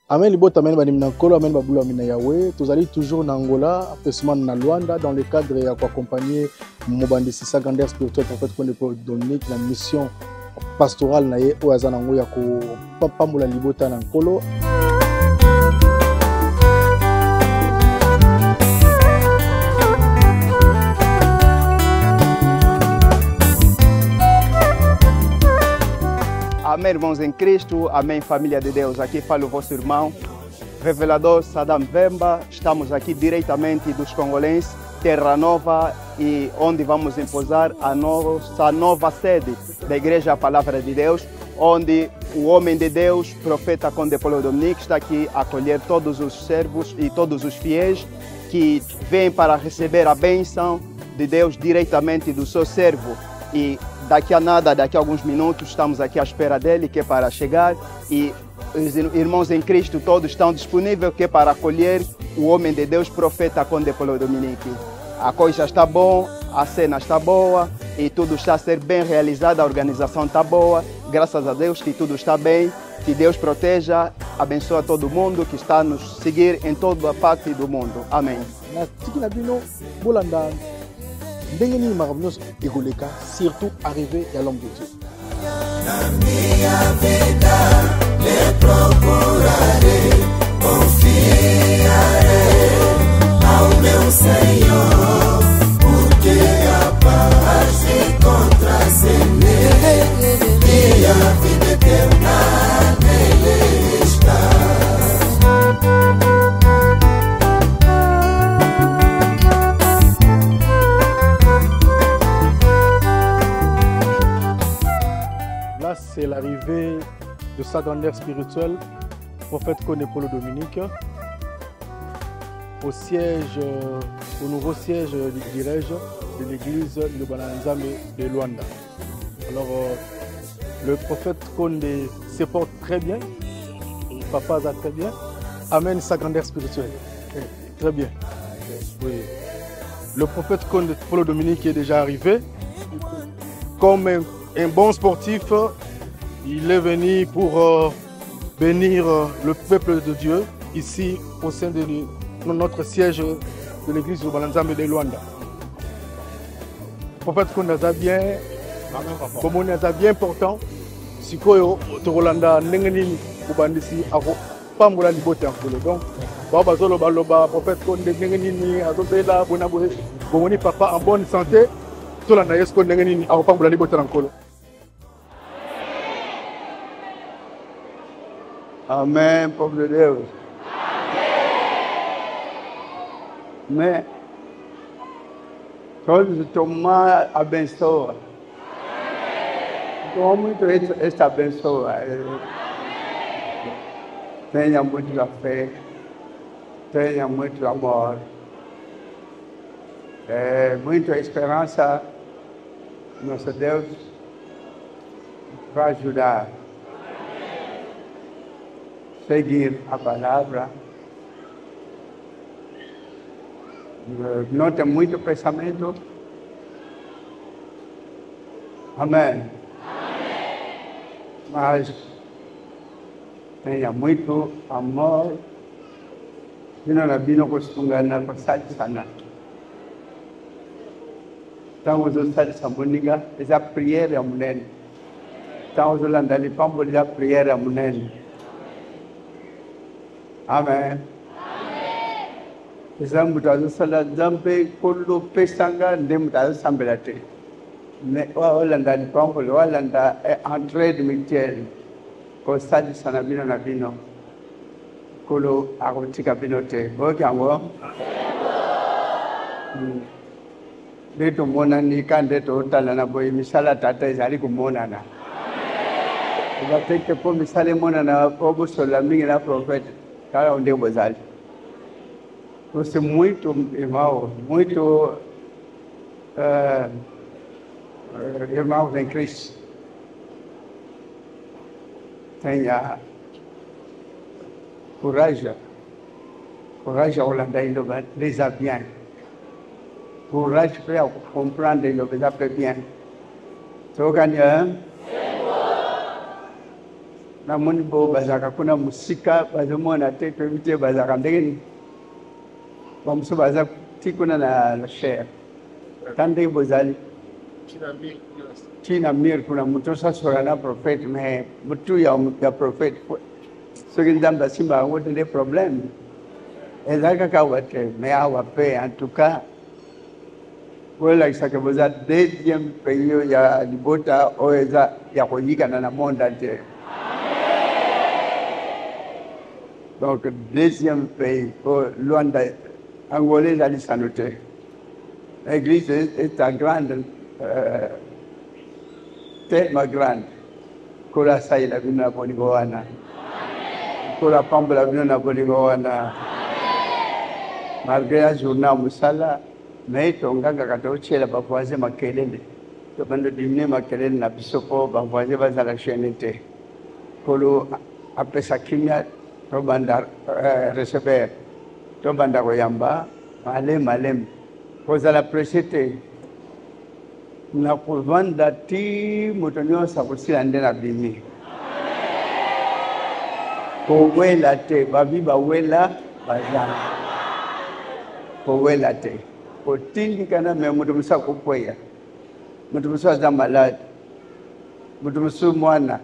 Amen libota amen banim na kolo amen babula mina Yahweh. Tous allez toujours en Angola, après na Luanda dans le cadre ya ko accompagner mobandisi secondaire spirituel prophète Konde Paul Dominique la mission pastorale na ye o azana ngo ya ko pambola libota na kolo. Amém, irmãos em Cristo, amém, família de Deus. Aqui fala o vosso irmão, revelador Sadam Vemba. Estamos aqui diretamente dos congolenses, Terra Nova, e onde vamos imposar a nossa nova sede da Igreja Palavra de Deus, onde o homem de Deus, profeta Konde Paul Dominique, está aqui a acolher todos os servos e todos os fiéis que vêm para receber a bênção de Deus diretamente do seu servo. E daqui a nada, daqui a alguns minutos, estamos aqui à espera dele, que é para chegar. E os irmãos em Cristo todos estão disponíveis, que é para acolher o homem de Deus, profeta Konde Paul Dominique. A coisa está boa, a cena está boa e tudo está a ser bem realizado, a organização está boa. Graças a Deus que tudo está bem. Que Deus proteja, abençoe todo mundo que está a nos seguir em toda a parte do mundo. Amém. Ndengeni maravilhoso egoleka, surtout arrivé à l'homme de Dieu. Na minha vida le procurarei, confiarei ao meu Senhor, porque a paz encontra-se nele, e a vida eterna nele está. C'est l'arrivée de secondaire spirituel, prophète Konde Paul Dominique, au nouveau siège, dirais-je, de l'église de Bananzame de Luanda. Alors, le prophète Konde se porte très bien, papa va très bien, amène secondaire spirituel, très bien. Oui. Le prophète Konde Paul Dominique est déjà arrivé, comme un bon sportif. Il est venu pour bénir le peuple de Dieu ici au sein de notre siège de l'église de Bananzame de Luanda. Le prophète Kondaza bien, comme on est bien important, si koyo to Rolanda nengeni kubandisi ako pambola libote akolo. Donc baba zolo baloba prophète Konde nengeni ni azobela bona boye bomoni papa en bonne santé to landa yesko nengeni ni ako pambola libote akolo. Amém, povo de Deus. Amém. Todos tomar abençoa. Toma muito esta abençoa. Tenha muita fé, tenha muito amor, muita esperança. Nosso Deus vai ajudar. Seguir a palavra, não tem muito pensamento. Amém. Mas tenha muito amor. Não na bino kustungana kwa sadi sana. Estamos usando essa música, essa primeira mulher. Estamos usando ali pambo da primeira mulher. Amen. Zambu tazu sala zambe kullu pesanga ndem tazu sambelate. Ne Olanda ni pampholo Olanda entrée de mutuelle. Ko sadi sana bino na bino. Kolo akotika binote. Bokango. Deto mona ni kande to tala na boy misala tata izali kumona na. Ba teke po misale mona na obo sola mingi na prophète. Cara onde eu bazal. Você muito irmão, muito irmãos em Cristo. Tenha coragem Holanda il les a bien. Courage pour comprendre le bien. Tu gagnes. na moni bo bazaka kuna musika bazomona te pemite bazaka ndenge bamso bazaka tikuna na share tande bozali China mir kuna mtu sasa na prophet me mtu ya prophet so kindamba simba wote de problem ezaka ka wate me awa pe en tout cas voilà isaka boza deuxième pays ya libota oeza ya kuyikana na monde entier. Donc deuxième pays pour Luanda angolais à l'Isanoté. L'église est à grande tellement grande que la saille la vina bonigoana que la pambe la vina bonigoana malgré la journée musala mais tonganga katoche la bapoise makelele to bando dimne makelele na bisopo bapoise bazala chenete kolo apesa kimia to banda recevoir to banda koyamba malem kozala presete na kuvanda ti mutonyo sakusila ndena bimi kowela te babi bawela bazana kowela te kotindi kana me mutu musa kupoya mutu musa za malade mutu musu mwana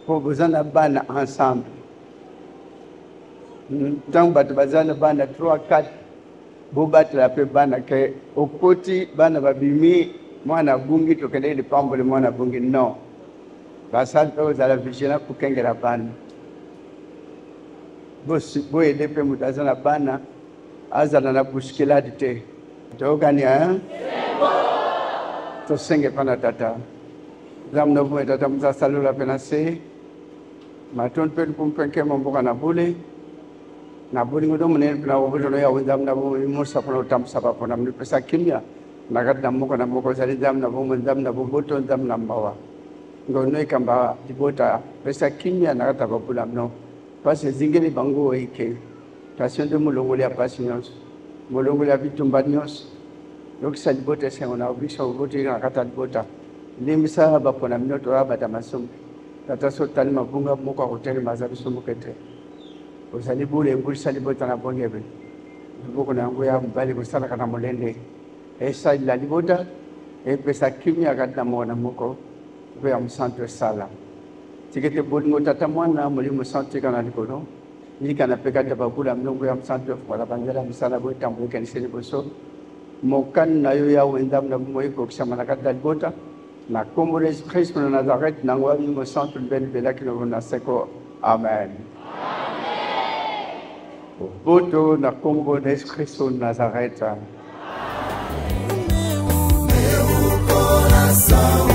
ko bozana bana ensemble tant batu bazana bana 3-4 bobatela pe bana ke okoti bana babimi mwana bungi tokende ile pambole mwana bungi no basante ozala vigila kukengela bana bosi boye depe mutazana bana azana na bushkiladi te togani to senge pana tata zamna boye tata musa salula penase maton pe kumpenke mamboka na bule na buli ngodo mune na obodo ya wenzamna bo musa kono tamsaba kona mni pesa kimya nagadda moko zali zamna bo boto zamna mbawa ngono ikamba dibota pesa kimya nagadda babula mno pasi zingeli bango ike tasio de mulongoli ya pasinos mulongoli ya bitumbanios lokisa dibota sengona obisha uboti nakata dibota limisa bapona minoto abata masum tata sotali mabunga moko hoteli mazabi sumbukete osali bule ngulisa dibota na bongebe boko na ngo ya mbali kusala kana molende esa la libota e pesa kimya kadna mona moko kwa msanto sala tikete bodingo tata mwana muri msanto kana likono ni kana peka tabakula mnongo ya msanto kwa bangela msala bo tambo kaniseni boso mokan na yo ya wenda mna moiko kushamana kadna libota na kombo Yesu Kristo na Nazareth na ngwa msanto ben bela kilo na seko amen. Boto na kombo Yesu Kristo Nazareth. Meu coração